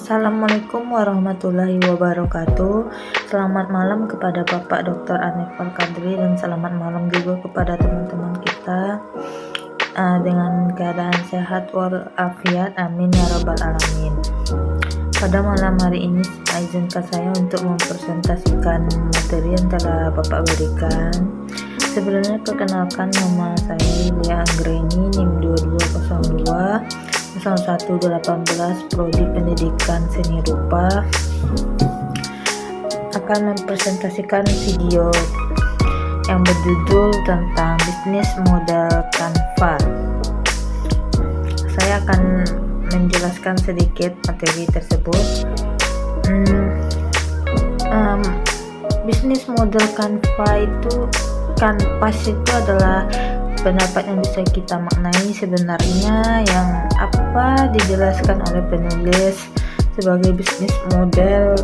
Assalamualaikum warahmatullahi wabarakatuh. Selamat malam kepada Bapak Dr. Anif Al-Kadri dan selamat malam juga kepada teman-teman kita dengan keadaan sehat walafiat, amin ya rabbal alamin. Pada malam hari ini izinkan saya untuk mempresentasikan materi yang telah Bapak berikan. Sebelumnya perkenalkan, nama saya Lia Anggreni, NIM 2202 0118, Prodi Pendidikan Seni Rupa, akan mempresentasikan video yang berjudul tentang bisnis model Canva. Saya akan menjelaskan sedikit materi tersebut. Bisnis model Canva Canvas itu adalah pendapat yang bisa kita maknai sebenarnya yang apa dijelaskan oleh penulis sebagai bisnis model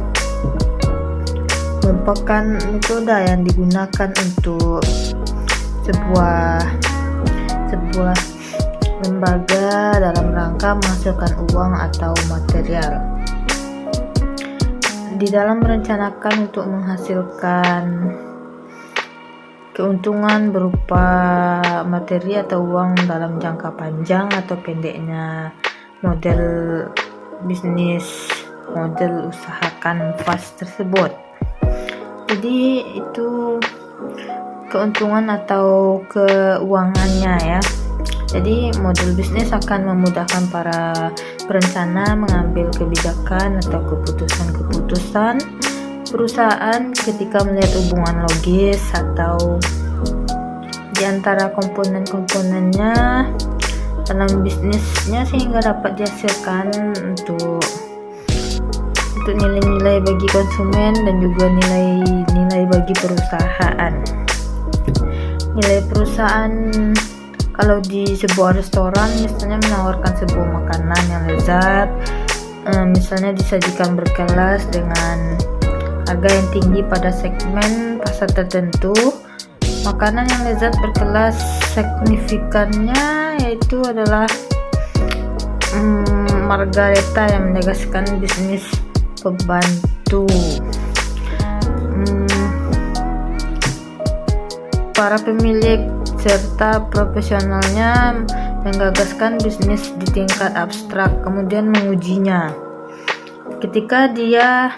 merupakan metode yang digunakan untuk sebuah lembaga dalam rangka menghasilkan uang atau material. Di dalam merencanakan untuk menghasilkan keuntungan berupa materi atau uang dalam jangka panjang atau pendeknya model bisnis model usaha kanvas tersebut. Jadi itu keuntungan atau keuangannya ya. Jadi model bisnis akan memudahkan para perencana mengambil kebijakan atau keputusan perusahaan ketika melihat hubungan logis atau di antara komponen-komponennya dalam bisnisnya sehingga dapat dihasilkan untuk nilai-nilai bagi konsumen dan juga nilai bagi perusahaan. Nilai perusahaan kalau di sebuah restoran misalnya menawarkan sebuah makanan yang lezat, misalnya disajikan berkelas dengan harga yang tinggi pada segmen pasar tertentu. Makanan yang lezat berkelas signifikannya yaitu adalah Margareta yang menegaskan bisnis pembantu. Para pemilik serta profesionalnya menggagaskan bisnis di tingkat abstrak kemudian mengujinya. Ketika dia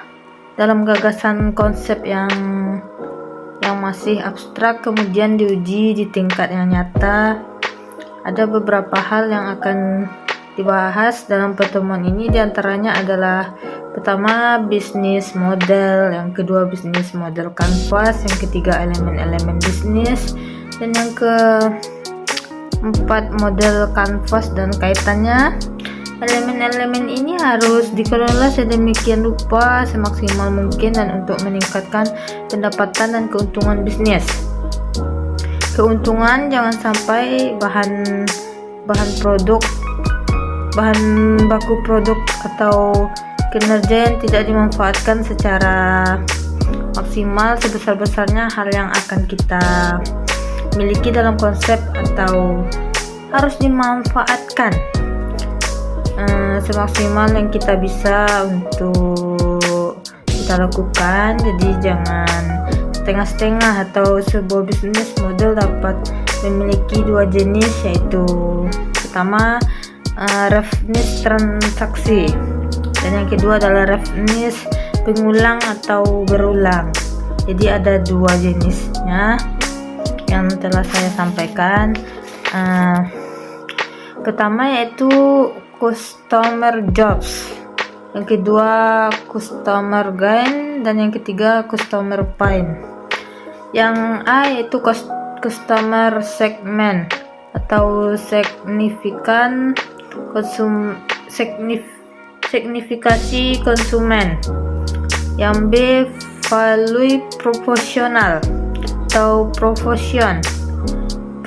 dalam gagasan konsep yang masih abstrak kemudian diuji di tingkat yang nyata, ada beberapa hal yang akan dibahas dalam pertemuan ini. Diantaranya adalah pertama bisnis model, yang kedua bisnis model kanvas, yang ketiga elemen-elemen bisnis, dan yang keempat model kanvas dan kaitannya. Elemen-elemen ini harus dikelola sedemikian rupa semaksimal mungkin dan untuk meningkatkan pendapatan dan keuntungan bisnis. Keuntungan jangan sampai bahan baku produk atau kinerja yang tidak dimanfaatkan secara maksimal sebesar-besarnya hal yang akan kita miliki dalam konsep atau harus dimanfaatkan semaksimal yang kita bisa untuk kita lakukan. Jadi jangan setengah-setengah, atau sebuah bisnis model dapat memiliki dua jenis, yaitu pertama revenue transaksi dan yang kedua adalah revenue pengulang atau berulang. Jadi ada dua jenisnya yang telah saya sampaikan. Pertama yaitu customer jobs, yang kedua customer gain, dan yang ketiga customer pain. Yang A yaitu customer segment atau signifikasi konsumen. Yang B value proportional atau proportion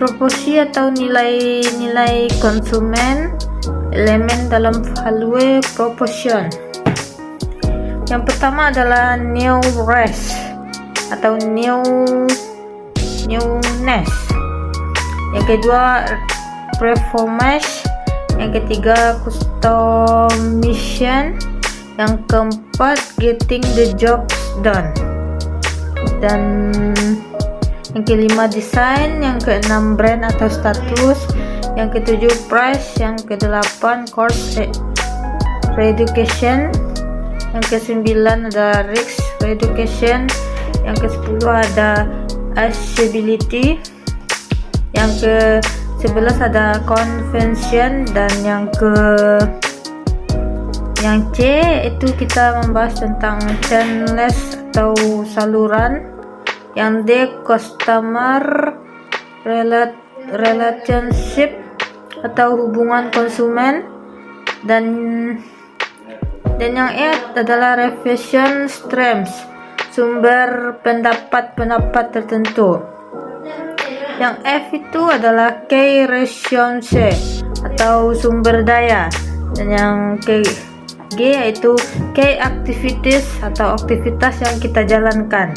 atau nilai konsumen, elemen dalam value proportion. Yang pertama adalah newness atau newness. Yang kedua performance. Yang ketiga customization. Yang keempat, getting the job done. Dan yang kelima, desain. Yang keenam, brand atau status. Yang ketujuh, price. Yang kedelapan, course reeducation. Yang kesembilan ada risk reeducation. Yang ke-10 ada accessibility. Yang ke-11 ada convention. Dan yang C itu kita membahas tentang channels atau saluran. Yang D, customer relationship atau hubungan konsumen. Dan yang E adalah revision streams, sumber pendapat tertentu. Yang F itu adalah key resources atau sumber daya. Dan yang G yaitu key activities atau aktivitas yang kita jalankan.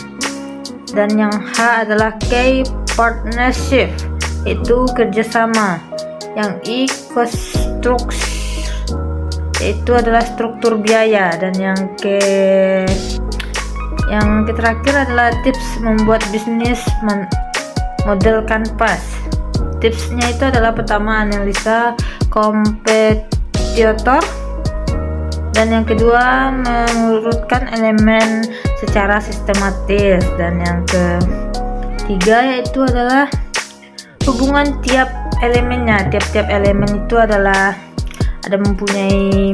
Dan yang H adalah key partnership, itu kerjasama. Yang I, cost itu adalah struktur biaya. Dan yang terakhir adalah tips membuat bisnis model kanvas. Tipsnya itu adalah pertama, analisa kompetitor. Dan yang kedua, mengurutkan elemen secara sistematis. Dan yang ketiga yaitu adalah hubungan tiap elemennya. Tiap elemen itu adalah ada mempunyai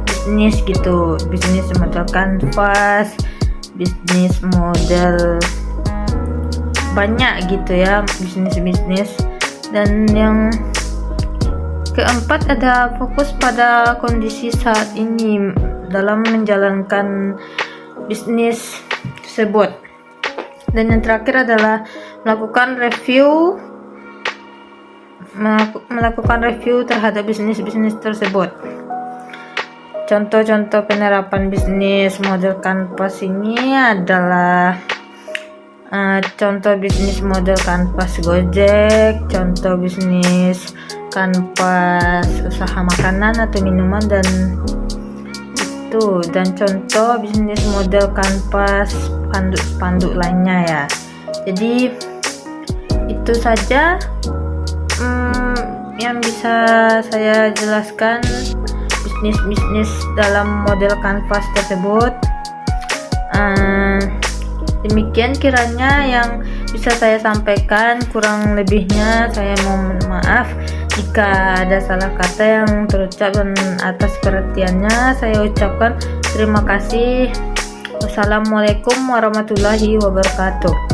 bisnis gitu, bisnis model kanvas, bisnis model banyak gitu ya, bisnis. Dan yang keempat ada fokus pada kondisi saat ini dalam menjalankan bisnis tersebut. Dan yang terakhir adalah melakukan review terhadap bisnis tersebut. Contoh-contoh penerapan bisnis model kanvas ini adalah contoh bisnis model kanvas Gojek, contoh bisnis kanvas usaha makanan atau minuman, dan contoh bisnis model kanvas spanduk lainnya ya. Jadi itu saja yang bisa saya jelaskan bisnis dalam model kanvas tersebut. Demikian kiranya yang bisa saya sampaikan, kurang lebihnya saya mohon maaf jika ada salah kata yang terucap, dan atas perhatiannya saya ucapkan terima kasih. Wassalamualaikum warahmatullahi wabarakatuh.